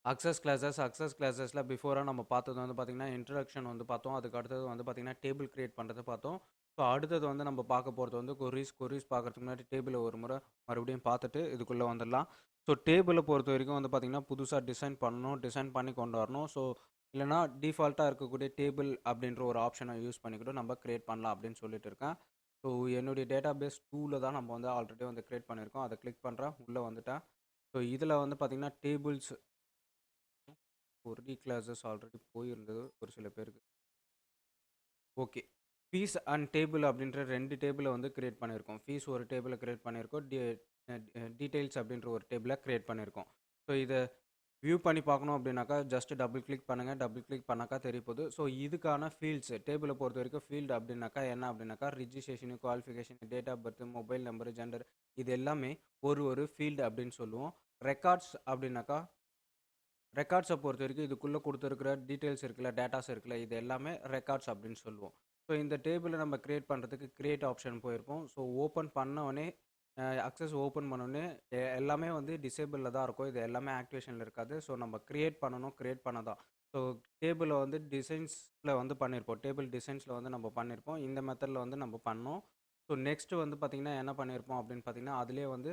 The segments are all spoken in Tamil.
அக்சஸ் கிளாஸஸ்ல பிஃபோரா நம்ம பார்த்தது வந்து பார்த்தீங்கன்னா, இன்ட்ரோடக்ஷன் வந்து பார்த்தோம். அதுக்கு அடுத்தது வந்து பார்த்தீங்கன்னா, டேபிள் கிரியேட் பண்றத பார்த்தோம். ஸோ அடுத்தது வந்து நம்ம பார்க்க போறது வந்து கொரீஸ் பார்க்கறதுக்கு முன்னாடி டேபிள ஒரு முறை மறுபடியும் பார்த்துட்டு இதுக்குள்ள வந்துடலாம். ஸோ டேபிள பொறுத்தவரைக்கும் வந்து பார்த்தீங்கன்னா, புதுசா டிசைன் பண்ணணும். டிசைன் பண்ணி கொண்டு வரணும். ஸோ இல்லன்னா டிஃபால்ட்டா இருக்கக்கூடிய டேபிள் அப்படின்ற ஒரு ஆப்ஷன யூஸ் பண்ணிக்கூட நம்ம கிரியேட் பண்ணலாம் அப்படின்னு சொல்லிட்டு இருக்கேன். ஸோ என்னுடைய டேட்டாபேஸ் 2ல தான் நம்ம வந்து ஆல்ரெடி வந்து கிரியேட் பண்ணியிருக்கோம். அத கிளிக் பண்றேன். உள்ள வந்துட்டேன். ஸோ இதுல வந்து பார்த்தீங்கன்னா, டேபிள்ஸ் ஒரு கிளாஸஸ் ஆல்ரெடி போயிருந்தது ஒரு சில பேருக்கு. ஓகே. ஃபீஸ் அண்ட் டேபிள் அப்படின்ற 2 டேபிள வந்து கிரியேட் பண்ணியிருக்கோம். ஃபீஸ் ஒரு டேபிள கிரியேட் பண்ணியிருக்கோம். டீட்டெயில்ஸ் அப்படின்ற ஒரு டேபிள கிரியேட் பண்ணியிருக்கோம். ஸோ இத வியூ பண்ணி பார்க்கணும் அப்படின்னாக்கா, ஜஸ்ட் டபுள் கிளிக் பண்ணுங்க. டபுள் கிளிக் பண்ணாக்கா தெரிய போகுது. ஸோ இதுக்கான ஃபீல்ட்ஸ் டேபிள பொறுத்தவரைக்கும் ஃபீல்டு அப்படின்னாக்கா என்ன அப்படின்னாக்கா, registration, qualification, date of birth, mobile number, gender இது எல்லாமே ஒரு ஃபீல்டு அப்படின்னு சொல்லுவோம். ரெக்கார்ட்ஸ் அப்படின்னாக்கா ரெக்கார்ட்ஸ பொறுத்தவரைக்கும் இதுக்குள்ள குடுத்திருக்கிற டீட்டெயில்ஸ் இருக்குல்ல, டேட்டாஸ் இருக்குல்ல, இது எல்லாமே ரெக்கார்ட்ஸ் அப்படின்னு சொல்லுவோம். ஸோ இந்த டேபிள நம்ம கிரியேட் பண்றதுக்கு கிரியேட் ஆப்ஷன் போயிருப்போம். ஸோ ஓப்பன் பண்ண உடனே அக்சஸ் ஓப்பன் பண்ணோனே எல்லாமே வந்து டிசேபிள்ல தான் இருக்கும். இது எல்லாமே ஆக்டிவேஷன்ல இருக்காது. ஸோ நம்ம கிரியேட் பண்ணணும். கிரியேட் பண்ண தான். ஸோ டேபிள வந்து டிசைன்ஸ்ல வந்து பண்ணியிருப்போம். டேபிள் டிசைன்ஸ்ல வந்து நம்ம பண்ணியிருப்போம். இந்த மெத்தட்ல வந்து நம்ம பண்ணோம். ஸோ நெக்ஸ்ட் வந்து பார்த்தீங்கன்னா, என்ன பண்ணியிருப்போம் அப்படின்னு பார்த்தீங்கன்னா, அதிலேயே வந்து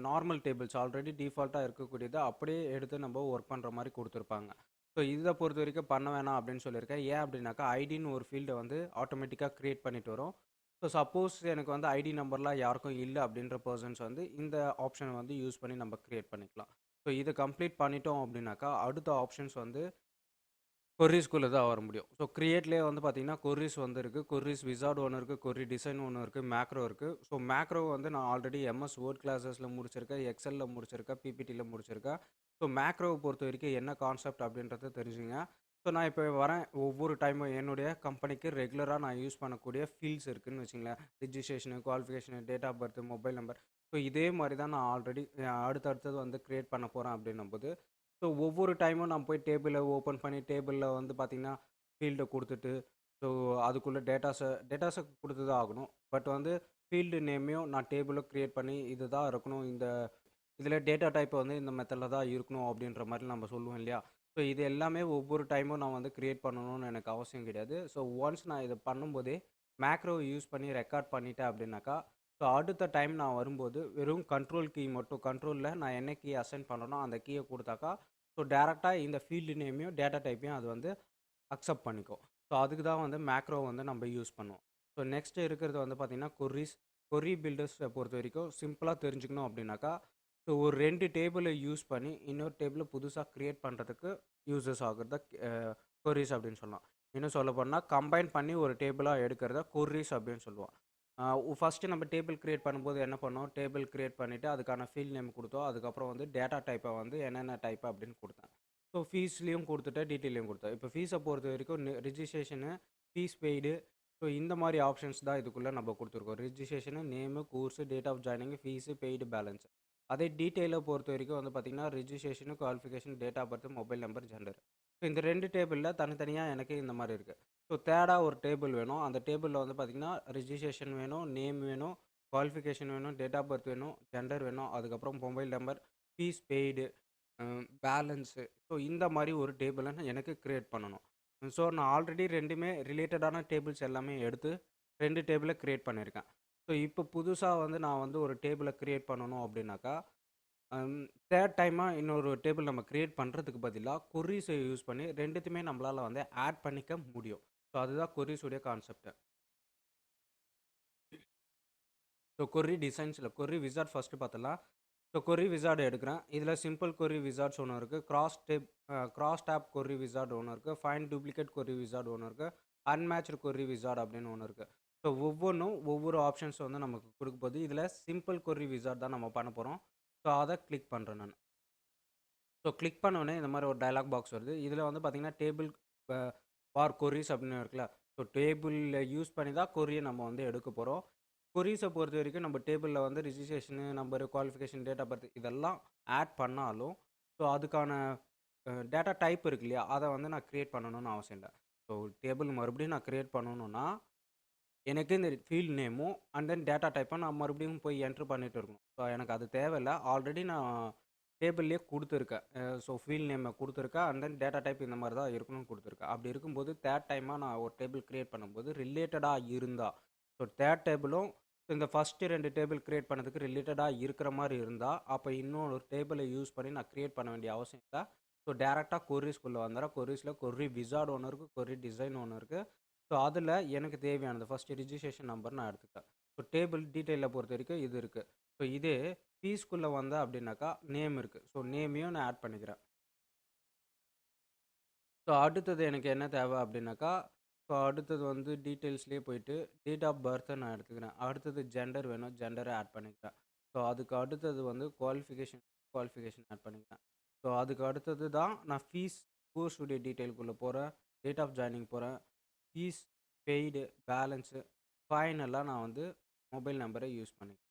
நார்மல் டேபிள்ஸ் ஆல்ரெடி டிஃபால்ட்டா இருக்கக்கூடியத அப்படியே எடுத்து நம்ம ஒர்க் பண்ற மாரி குடுத்துருப்பாங்க. ஸோ இத பொறுத்தவரைக்கும் பண்ண வேணாம் அப்படின்னு சொல்லியிருக்கேன். ஏன் அப்படின்னாக்கா, ஐடின்னு ஒரு ஃபீல்ட வந்து ஆட்டோமேட்டிக்கா கிரியேட் பண்ணிட்டு வரும். ஸோ சப்போஸ் எனக்கு வந்து ஐடி நம்பர்லாம் யாருக்கும் இல்ல அப்படின்ற பெர்சன்ஸ் வந்து இந்த ஆப்ஷன வந்து யூஸ் பண்ணி நம்ம கிரியேட் பண்ணிக்கலாம். ஸோ இத கம்ப்ளீட் பண்ணிட்டோம் அப்படின்னாக்கா, அடுத்த ஆப்ஷன்ஸ் வந்து கொர்ரீஸ்குள்ள தான் வர முடியும். ஸோ கிரியேட்லயே வந்து பார்த்தீங்கன்னா, கொர்ரீஸ் வந்து இருக்கு. கொர்ரீஸ் விசார்ட் ஒண்ணு இருக்கு. கொர்ரி டிசைன் ஒண்ணு இருக்கு. மேக்ரோ இருக்கு. ஸோ மேக்ரோ வந்து நான் ஆல்ரெடி எம்எஸ் வேர்ட் கிளாஸஸ்ல முடிச்சிருக்கேன். எக்ஸெல்ல முடிச்சிருக்கேன். பிபிடில முடிச்சிருக்கேன். ஸோ மேக்ரோவ பொறுத்தவரைக்கும் என்ன கான்செப்ட் அப்படின்றத தெரிஞ்சுங்க. ஸோ நான் இப்ப வரேன். ஒவ்வொரு டைமும் என்னுடைய கம்பெனிக்கு ரெகுலரா நான் யூஸ் பண்ணக்கூடிய ஃபீல்ட்ஸ் இருக்குன்னு வச்சுக்கங்களேன். Registration, qualification, date of birth, mobile number. So இதே மாரி தான் நான் ஆல்ரெடி அடுத்தடுத்தது வந்து கிரியேட் பண்ண போறேன் அப்படின்னும்போது ஸோ ஒவ்வொரு டைமும் நான் போய் டேபிள ஓப்பன் பண்ணி டேபிள்ல வந்து பார்த்தீங்கன்னா, ஃபீல்ட குடுத்துட்டு, ஸோ அதுக்குள்ள டேட்டாஸ குடுத்து தான் ஆகணும். பட் வந்து ஃபீல்டு நேமையும் நான் டேபிள கிரியேட் பண்ணி இதுதான் இருக்கணும். இதில டேட்டா டைப் வந்து இந்த மெத்தட்ல தான் இருக்கணும் அப்படின்ற மாரி நம்ம சொல்லுவோம் இல்லையா? ஸோ இது எல்லாமே ஒவ்வொரு டைமும் நான் வந்து கிரியேட் பண்ணணும்னு எனக்கு அவசியம் கிடையாது. ஸோ ஒன்ஸ் நான் இத பண்ணும்போதே மேக்ரோவ யூஸ் பண்ணி ரெக்கார்ட் பண்ணிட்டேன் அப்படின்னாக்கா, ஸோ அடுத்த டைம் நான் வரும்போது வெறும் கண்ட்ரோல் கீ மட்டும் கண்ட்ரோல்ல நான் என்ன கீ அசைன் பண்ணனோ அந்த கீய குடுத்தாக்கா ஸோ டைரக்ட்டா இந்த ஃபீல்டு நேமையும், டேட்டா டைப்பையும் அது வந்து அக்செப்ட் பண்ணிக்கும். ஸோ அதுக்கு தான் வந்து மேக்ரோ வந்து நம்ம யூஸ் பண்ணுவோம். ஸோ நெக்ஸ்ட் இருக்கிறது வந்து பார்த்தீங்கன்னா, கொரி பில்டர்ஸ பொறுத்தவரைக்கும் சிம்பிளா தெரிஞ்சுக்கணும் அப்படின்னாக்கா, ஸோ ஒரு 2 டேபிள யூஸ் பண்ணி இன்னொரு டேபிள புதுசா கிரியேட் பண்றதுக்கு யூசஸ் ஆகுறத கொரீஸ் அப்படின்னு சொல்லலாம். இன்னும் சொல்லப்போனா கம்பைன் பண்ணி ஒரு டேபிளா எடுக்கிறத கொரீஸ் அப்படின்னு சொல்லுவோம். ஃபர்ஸ்ட்டு நம்ம டேபிள் கிரியேட் பண்ணும்போது என்ன பண்ணோம், டேபிள் கிரியேட் பண்ணிட்டு அதுக்கான ஃபீல்ட் நேம் குடுத்தோம். அதுக்கப்புறம் வந்து டேட்டா டைப்ப வந்து என்னென்ன டைப் அப்படின்னு குடுத்தேன். ஸோ ஃபீஸ்லயும் குடுத்துட்டேன், டீட்டெயிலையும் குடுத்தேன். இப்போ ஃபீஸ பொறுத்தவரைக்கும் ரிஜிஸ்ட்ரேஷனு, ஃபீஸ் பெய்டு ஸோ இந்த மாரி ஆப்ஷன்ஸ் தான் இதுக்குள்ள நம்ம குடுத்துருக்கோம். Registration, name, course, date of joining, fees, paid balance. அதே டீட்டெயில பொறுத்தவரைக்கும் வந்து பார்த்தீங்கன்னா, registration, qualification, date of birth, mobile number, gender. So இந்த 2 டேபிள்ல தனித்தனியா எனக்கு இந்த மாரி இருக்கு. ஸோ தேர்டா ஒரு டேபிள் வேணும். அந்த டேபிள்ல வந்து பார்த்தீங்கன்னா, ரிஜிஸ்ட்ரேஷன் வேணும், நேம் வேணும், குவாலிஃபிகேஷன் வேணும், டேட் ஆஃப் பர்த் வேணும், ஜெண்டர் வேணும். அதுக்கப்புறம் mobile number, fees paid, balance. So இந்த மாரி ஒரு டேபிள எனக்கு கிரியேட் பண்ணணும். ஸோ நான் ஆல்ரெடி 2மே ரிலேட்டடான டேபிள்ஸ் எல்லாமே எடுத்து 2 டேபிள கிரியேட் பண்ணியிருக்கேன். ஸோ இப்போ புதுசா வந்து நான் வந்து ஒரு டேபிள கிரியேட் பண்ணணும் அப்படின்னாக்கா, அம் தேர்ட் டைமா இன்னொரு டேபிள் நம்ம கிரியேட் பண்றதுக்கு பதிலா, கொர்ரீஸ யூஸ் பண்ணி 2த்தையுமே நம்மளால வந்து ஆட் பண்ணிக்க முடியும். ஸோ அதுதான் கொர்ரீஸ் உடைய கான்செப்ட். ஸோ கொர்ரி டிசைன்ஸ்ல கொர்ரி விசார்ட் ஃபர்ஸ்ட்டு பாத்துடலாம். ஸோ கொர்ரி விசார்ட் எடுக்கிறேன். இதில சிம்பிள் கொர்ரி விசார்ட்ஸ் ஒண்ணு இருக்கு. கிராஸ் டேப் கொர்ரி விசார்ட் ஒண்ணு இருக்கு. ஃபைண்ட் டூப்ளிகேட் கொர்ரி விசார்ட் ஒண்ணு இருக்கு. அன்மேட்ச்டு கொர்ரி விசார்ட் அப்படின்னு ஒண்ணு இருக்கு. ஸோ ஒவ்வொன்னும் ஒவ்வொரு ஆப்ஷன்ஸ் வந்து நமக்கு குடுக்கப்போது. இதில சிம்பிள் கொர்ரி விசார்ட் தான் நம்ம பண்ண போறோம். ஸோ அத கிளிக் பண்றேன் நானு. ஸோ கிளிக் பண்ண உடனே இந்த மாரி ஒரு டயலாக் பாக்ஸ் வருது. இதில வந்து பார்த்தீங்கன்னா, டேபிள் அ ஃபார் கொரீஸ் அப்படின்னு இருக்குல்ல. ஸோ டேபிள்ல யூஸ் பண்ணி தான் கொரிய நம்ம வந்து எடுக்க போறோம். கொரீஸ பொறுத்தவரைக்கும் நம்ம டேபிள்ல வந்து registration, number, qualification, date of birth இதெல்லாம் ஆட் பண்ணாலும், ஸோ அதுக்கான டேட்டா டைப் இருக்கு இல்லையா? அத வந்து நான் கிரியேட் பண்ணணும்னு அவசியம் இல்ல. ஸோ டேபிள் மறுபடியும் நான் கிரியேட் பண்ணணும்னா, எனக்கு இந்த ஃபீல்ட் நேமும் அண்ட் தென் டேட்டா டைப்பும் நான் மறுபடியும் போய் என்டர் பண்ணிட்டு இருக்கணும். ஸோ எனக்கு அது தேவையில்ல. ஆல்ரெடி நான் டேபிள்லேயே கொடுத்துருக்கேன். ஸோ ஃபீல்ட் நேமை கொடுத்துருக்கேன். அண்ட் தென் டேட்டா டைப் இந்த மாதிரி தான் இருக்கணும்னு கொடுத்துருக்கேன். அப்படி இருக்கும்போது தேர்ட் டைமாக நான் ஒரு டேபிள் கிரியேட் பண்ணும்போது ரிலேட்டடாக இருந்தால், ஸோ தேர்ட் டேபிளும் இந்த ஃபஸ்ட்டு 2 டேபிள் கிரியேட் பண்ணதுக்கு ரிலேட்டடாக இருக்கிற மாதிரி இருந்தால், அப்போ இன்னொரு டேபிளை யூஸ் பண்ணி நான் கிரியேட் பண்ண வேண்டிய அவசியம் இல்லை. ஸோ டேரெக்டாக கொர்ரிஸ்குள்ளே வந்துடுறேன். கொர்ரிஸில் கொர்ரி விசார்ட் ஒன்று இருக்குது, கொர்ரி டிசைன் ஒன்று இருக்குது. ஸோ அதில் எனக்கு தேவையானது ஃபஸ்ட்டு ரிஜிஸ்ட்ரேஷன் நம்பர் நான் எடுத்துக்கிட்டேன். ஸோ டேபிள் டீட்டெயிலில் பொறுத்த வரைக்கும் இது இருக்குது. ஸோ இதே ஃபீஸ்க்குள்ளே வந்தேன் அப்படின்னாக்கா நேம் இருக்குது. ஸோ நேமையும் நான் ஆட் பண்ணிக்கிறேன். ஸோ அடுத்தது எனக்கு என்ன தேவை அப்படின்னாக்கா, ஸோ அடுத்தது வந்து டீட்டெயில்ஸ்லேயே போயிட்டு டேட் ஆஃப் பர்த்தை நான் எடுத்துக்கிறேன். அடுத்தது ஜெண்டர் வேணும், ஜெண்டரை ஆட் பண்ணிக்கிறேன். ஸோ அதுக்கு அடுத்தது வந்து குவாலிஃபிகேஷன் ஆட் பண்ணிக்கிறேன். ஸோ அதுக்கு அடுத்தது தான் நான் கோர்ஸுடைய டீட்டெயிலுக்குள்ளே போகிறேன், டேட் ஆஃப் ஜாயினிங் போகிறேன், ஃபீஸ், பெய்டு, பேலன்ஸு, ஃபைனலாக நான் வந்து மொபைல் நம்பரை யூஸ் பண்ணிக்கிறேன்.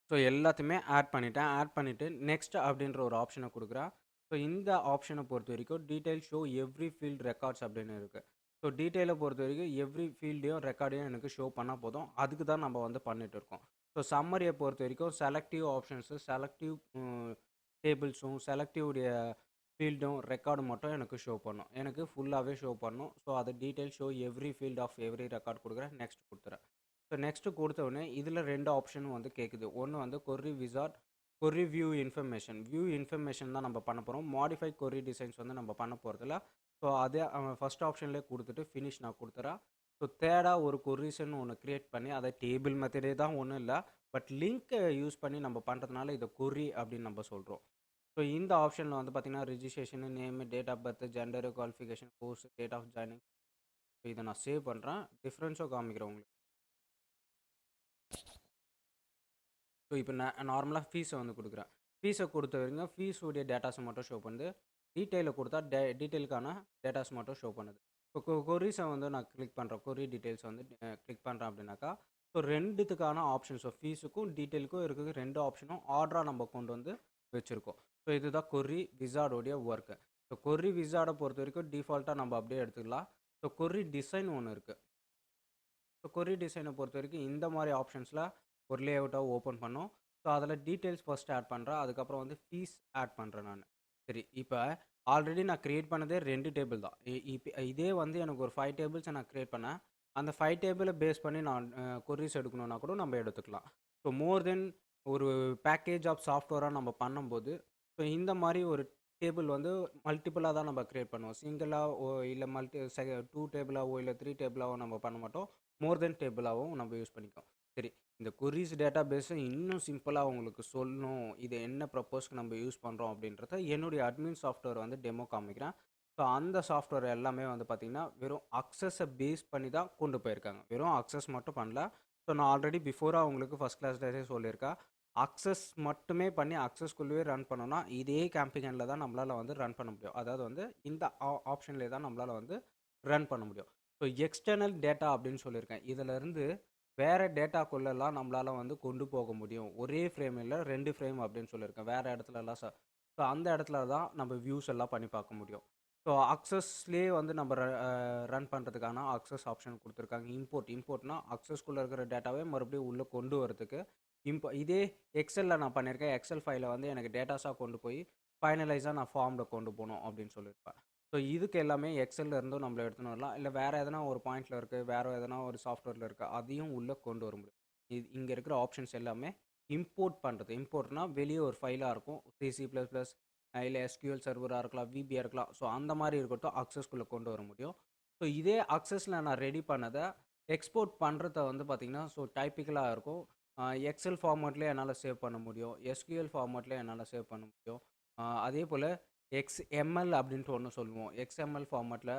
ஸோ எல்லாத்தையுமே ஆட் பண்ணிட்டேன். ஆட் பண்ணிவிட்டு நெக்ஸ்ட் அப்படின்ற ஒரு ஆப்ஷனை கொடுக்குறேன். ஸோ இந்த ஆப்ஷனை பொறுத்த வரைக்கும் detail show every field records அப்படின்னு இருக்குது. ஸோ டீட்டெயிலை பொறுத்த வரைக்கும் எவ்ரி ஃபீல்டையும் ரெக்கார்டையும் எனக்கு ஷோ பண்ணால் போதும். அதுக்கு தான் நம்ம வந்து பண்ணிட்டு இருக்கோம். ஸோ சம்மரியை பொறுத்த வரைக்கும் செலக்டிவ் ஆப்ஷன்ஸு, செலக்டிவ் டேபிள்ஸும், செலக்டிவுடைய ஃபீல்டும் ரெக்கார்டும் மட்டும் எனக்கு ஷோ பண்ணும். எனக்கு ஃபுல்லாகவே ஷோ பண்ணும். ஸோ அதை detail show every field of every record கொடுக்குறேன். நெக்ஸ்ட் கொடுத்துறேன். ஸோ நெக்ஸ்ட்டு கொடுத்த உடனே இதில் 2 ஆப்ஷனும் வந்து கேட்குது. ஒன்று வந்து query wizard, query view information. View information தான் நம்ம பண்ண போகிறோம். மாடிஃபை கொர்ரி டிசைன்ஸ் வந்து நம்ம பண்ண போகிறதில்ல. ஸோ அதே ஃபஸ்ட் ஆப்ஷன்லேயே கொடுத்துட்டு ஃபினிஷ் நான் கொடுத்துறேன். ஸோ தேர்டாக ஒரு கொர்ரிஸ்ன்னு ஒன்று க்ரியேட் பண்ணி அதை டேபிள் மெத்தடே தான், ஒன்றும் இல்லை. பட் லிங்க்கை யூஸ் பண்ணி நம்ம பண்ணுறதுனால இதை கொர்ரி அப்படின்னு நம்ம சொல்கிறோம். ஸோ இந்த ஆப்ஷனில் வந்து பார்த்திங்கன்னா registration, name, date of birth, gender, qualification, course, date of joining. So இதை நான் சேவ் பண்ணுறேன். டிஃப்ரென்ஸும் காமிக்கிறேன் உங்களுக்கு. ஸோ இப்போ நான் நார்மலாக ஃபீஸை வந்து கொடுக்குறேன். ஃபீஸை கொடுத்த வரைக்கும் ஃபீஸுடைய டேட்டாஸை மட்டும் ஷோ பண்ணுது. டீட்டெயிலை கொடுத்தா டீட்டெயிலுக்கான டேட்டாஸ் மட்டும் ஷோ பண்ணுது. இப்போ கொரீஸை வந்து நான் கிளிக் பண்ணுறேன். கொரி டீட்டெயில்ஸ் வந்து கிளிக் பண்ணுறேன் அப்படின்னாக்கா, ஸோ 2த்துக்கான ஆப்ஷன், ஸோ ஃபீஸுக்கும் டீட்டெயிலுக்கும் இருக்குது 2 ஆப்ஷனும் ஆர்டராக நம்ம கொண்டு வந்து வச்சுருக்கோம். ஸோ இதுதான் கொரி விசார்டோடைய ஒர்க்கு. ஸோ கொரி விசார்டை பொறுத்த வரைக்கும் டிஃபால்ட்டாக நம்ம அப்படியே எடுத்துக்கலாம். ஸோ கொரி டிசைன் ஒன்று இருக்குது. ஸோ கொரி டிசைனை பொறுத்த வரைக்கும் இந்த மாதிரி ஆப்ஷன்ஸில் ஒரு லேஅவுட்டாக ஓப்பன் பண்ணோம். ஸோ அதில் டீட்டெயில்ஸ் ஃபர்ஸ்ட் ஆட் பண்ணுறேன். அதுக்கப்புறம் வந்து ஃபீஸ் ஆட் பண்ணுறேன் நான். சரி, இப்போ ஆல்ரெடி நான் க்ரியேட் பண்ணதே 2 டேபிள் தான். இப்போ இதே வந்து எனக்கு ஒரு 5 டேபிள்ஸை நான் க்ரியேட் பண்ணேன். அந்த 5 டேபிளை பேஸ் பண்ணி நான் கொரீஸ் எடுக்கணும்னா கூட நம்ம எடுத்துக்கலாம். ஸோ மோர் தென் ஒரு பேக்கேஜ் ஆஃப் சாஃப்ட்வேராக நம்ம பண்ணும்போது, ஸோ இந்த மாதிரி ஒரு டேபிள் வந்து மல்டிப்புளாக தான் நம்ம க்ரியேட் பண்ணுவோம். சிங்கிளாக இல்லை 2 டேபிளாவோ இல்லை 3 டேபிளாவோ நம்ம பண்ண மாட்டோம். மோர் தென் டேபிளாகவும் நம்ம யூஸ் பண்ணிக்கோம். சரி, இந்த கொரீஸ் டேட்டா பேஸை இன்னும் சிம்பிளாக உங்களுக்கு சொல்லணும், இது என்ன ப்ரப்போஸ்க்கு நம்ம யூஸ் பண்ணுறோம் அப்படின்றத என்னுடைய அட்மின் சாஃப்ட்வேர் வந்து டெமோ காமிக்கிறேன். ஸோ அந்த சாஃப்ட்வேர் எல்லாமே வந்து பார்த்திங்கன்னா வெறும் அக்சஸை பேஸ் பண்ணி தான் கொண்டு போயிருக்காங்க. வெறும் அக்சஸ் மட்டும் பண்ணல. ஸோ நான் ஆல்ரெடி பிஃபோராக உங்களுக்கு ஃபஸ்ட் கிளாஸ்லேயே சொல்லியிருக்கேன். அக்சஸ் மட்டுமே பண்ணி அக்சஸ்குள்ளேயே ரன் பண்ணோன்னா இதே கேம்பிகனில் தான் நம்மளால் வந்து ரன் பண்ண முடியும். அதாவது வந்து இந்த ஆப்ஷன்லேயே தான் நம்மளால் வந்து ரன் பண்ண முடியும். ஸோ எக்ஸ்டர்னல் டேட்டா அப்படின்னு சொல்லியிருக்கேன். இதிலேருந்து வேறு டேட்டாக்குள்ளெல்லாம் நம்மளால் வந்து கொண்டு போக முடியும். ஒரே ஃப்ரேம் இல்லை, 2 ஃப்ரேம் அப்படின்னு சொல்லியிருக்கேன். வேறு இடத்துலலாம் ஸோ அந்த இடத்துல தான் நம்ம வியூஸ் எல்லாம் பண்ணி பார்க்க முடியும். ஸோ அக்சஸ்லேயே வந்து நம்ம ரன் பண்ணுறதுக்கான அக்சஸ் ஆப்ஷன் கொடுத்துருக்காங்க. இம்போர்ட்னா அக்சஸ்குள்ளே இருக்கிற டேட்டாவே மறுபடியும் உள்ளே கொண்டு வரதுக்கு இதே எக்ஸலில் நான் பண்ணியிருக்கேன். எக்ஸல் ஃபைலை வந்து எனக்கு டேட்டாஸாக கொண்டு போய் ஃபைனலைஸாக நான் ஃபார்மில் கொண்டு போகணும் அப்படின்னு சொல்லியிருப்பேன். ஸோ இதுக்கு எல்லாமே எக்ஸலில் இருந்தும் நம்மள எடுத்துன்னு வரலாம். இல்லை வேறு எதனா ஒரு பாயிண்டில் இருக்குது, வேறு எதனா ஒரு சாஃப்ட்வேரில் இருக்குது, அதையும் உள்ளே கொண்டு வர முடியும். இங்கே இருக்கிற ஆப்ஷன்ஸ் எல்லாமே இம்போர்ட் பண்ணுறது. இம்போர்ட்னா வெளியே ஒரு ஃபைலாக இருக்கும். C++, இல்லை SQL சர்வராக இருக்கலாம், VBA இருக்கலாம். ஸோ அந்த மாதிரி இருக்கட்டும் அக்சஸ்குள்ளே கொண்டு வர முடியும். ஸோ இதே அக்சஸில் நான் ரெடி பண்ணதை எக்ஸ்போர்ட் பண்ணுறத வந்து பார்த்திங்கன்னா, ஸோ டைப்பிக்கலாக இருக்கும். எக்ஸல் ஃபார்மேட்லேயே என்னால் சேவ் பண்ண முடியும். SQL ஃபார்மேட்லேயே என்னால் சேவ் பண்ண முடியும். அதே போல் XML அப்படின்ட்டு ஒன்று சொல்லுவோம். XML ஃபார்மேட்டில்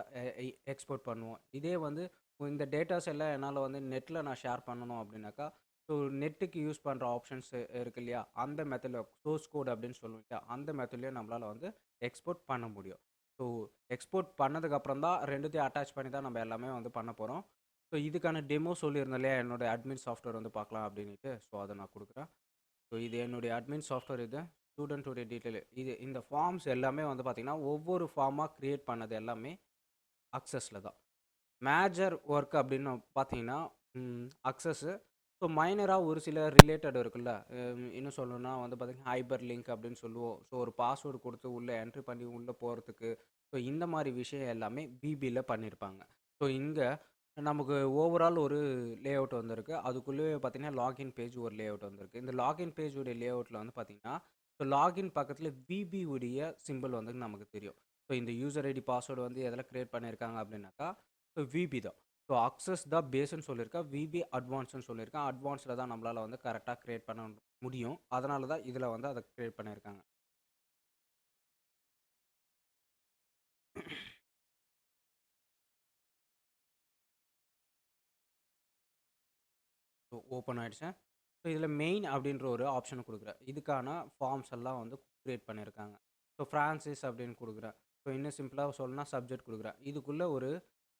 எக்ஸ்போர்ட் பண்ணுவோம். இதே வந்து இந்த டேட்டாஸ் எல்லாம் என்னால் வந்து நெட்டில் நான் ஷேர் பண்ணணும் அப்படின்னாக்கா, ஸோ நெட்டுக்கு யூஸ் பண்ணுற ஆப்ஷன்ஸ் இருக்குது இல்லையா, அந்த மெத்தடில் சோர்ஸ் கோட் அப்படின்னு சொல்லுவோம் இல்லையா, அந்த மெத்தட்லேயே நம்மளால் வந்து எக்ஸ்போர்ட் பண்ண முடியும். ஸோ எக்ஸ்போர்ட் பண்ணதுக்கப்புறம் தான் 2த்தையும் அட்டாச் பண்ணி தான் நம்ம எல்லாமே வந்து பண்ண போகிறோம். ஸோ இதுக்கான டெமோ சொல்லியிருந்தேன் இல்லையா, என்னோடய அட்மின் சாஃப்ட்வேர் வந்து பார்க்கலாம் அப்படின்ட்டு. ஸோ அதை நான் கொடுக்குறேன். ஸோ இது என்னுடைய அட்மின் சாஃப்ட்வேர். இது ஸ்டூடெண்ட்டுடைய டீட்டெயில். இந்த ஃபார்ம்ஸ் எல்லாமே வந்து பார்த்திங்கன்னா ஒவ்வொரு ஃபார்மாக க்ரியேட் பண்ணது எல்லாமே அக்சஸில் தான். மேஜர் ஒர்க் அப்படின்னு பார்த்தீங்கன்னா அக்சஸ்ஸு. ஸோ மைனராக ஒரு சில ரிலேட்டட் இருக்குல்ல, இன்னும் சொல்லணும்னா வந்து பார்த்தீங்கன்னா ஹைபர் லிங்க் அப்படின்னு சொல்லுவோம். ஸோ ஒரு பாஸ்வேர்டு கொடுத்து உள்ளே என்ட்ரி பண்ணி உள்ளே போகிறதுக்கு, ஸோ இந்த மாதிரி விஷயம் எல்லாமே விபியில் பண்ணியிருப்பாங்க. ஸோ இங்கே நமக்கு ஓவரால் ஒரு லே அவுட் வந்திருக்கு. அதுக்குள்ளேயே பார்த்தீங்கன்னா லாகின் பேஜ் ஒரு லே அவுட் வந்திருக்கு. இந்த லாகின் பேஜுடைய லே அவுட்டில் வந்து பார்த்தீங்கன்னா, ஸோ லாகின் பக்கத்தில் விபி உடைய சிம்பிள் வந்து நமக்கு தெரியும். ஸோ இந்த யூசர் ஐடி பாஸ்வேர்டு வந்து எதில் கிரியேட் பண்ணியிருக்காங்க அப்படின்னாக்கா, ஸோ விபி தான். ஸோ அக்சஸ் த பேஸ்ன்னு சொல்லியிருக்கேன், விபி அட்வான்ஸ்னு சொல்லியிருக்கேன். அட்வான்ஸில் தான் நம்மளால் வந்து கரெக்டாக கிரியேட் பண்ண முடியும். அதனால தான் இதில் வந்து அதை கிரியேட் பண்ணியிருக்காங்க. ஸோ ஓப்பன் ஆகிடுச்சேன். ஸோ இதில் மெயின் அப்படின்ற ஒரு ஆப்ஷன் கொடுக்குறேன். இதுக்கான ஃபார்ம்ஸ் எல்லாம் வந்து கிரியேட் பண்ணியிருக்காங்க. ஸோ ஃப்ரான்சிஸ் அப்படின்னு கொடுக்குறேன். ஸோ இன்னும் சிம்பிளாக சொல்லணும்னா சப்ஜெக்ட் கொடுக்குறேன். இதுக்குள்ளே ஒரு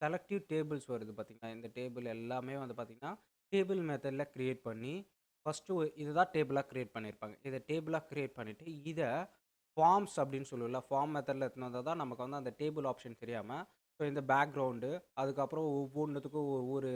செலக்டிவ் டேபிள்ஸ் வருது பார்த்தீங்கன்னா, இந்த டேபிள் எல்லாமே வந்து பார்த்தீங்கன்னா டேபிள் மெத்தடில் கிரியேட் பண்ணி ஃபஸ்ட்டு இதுதான் டேபிளாக கிரியேட் பண்ணியிருப்பாங்க. இதை டேபிளாக கிரியேட் பண்ணிவிட்டு இதை ஃபார்ம்ஸ் அப்படின்னு சொல்லுவோம்ல, ஃபார்ம் மெத்தடில் எடுத்துன்னு வந்தால் தான் நமக்கு வந்து அந்த டேபிள் ஆப்ஷன் தெரியாமல், ஸோ இந்த பேக்ரவுண்டு அதுக்கப்புறம் ஒவ்வொன்றுத்துக்கும் ஒவ்வொரு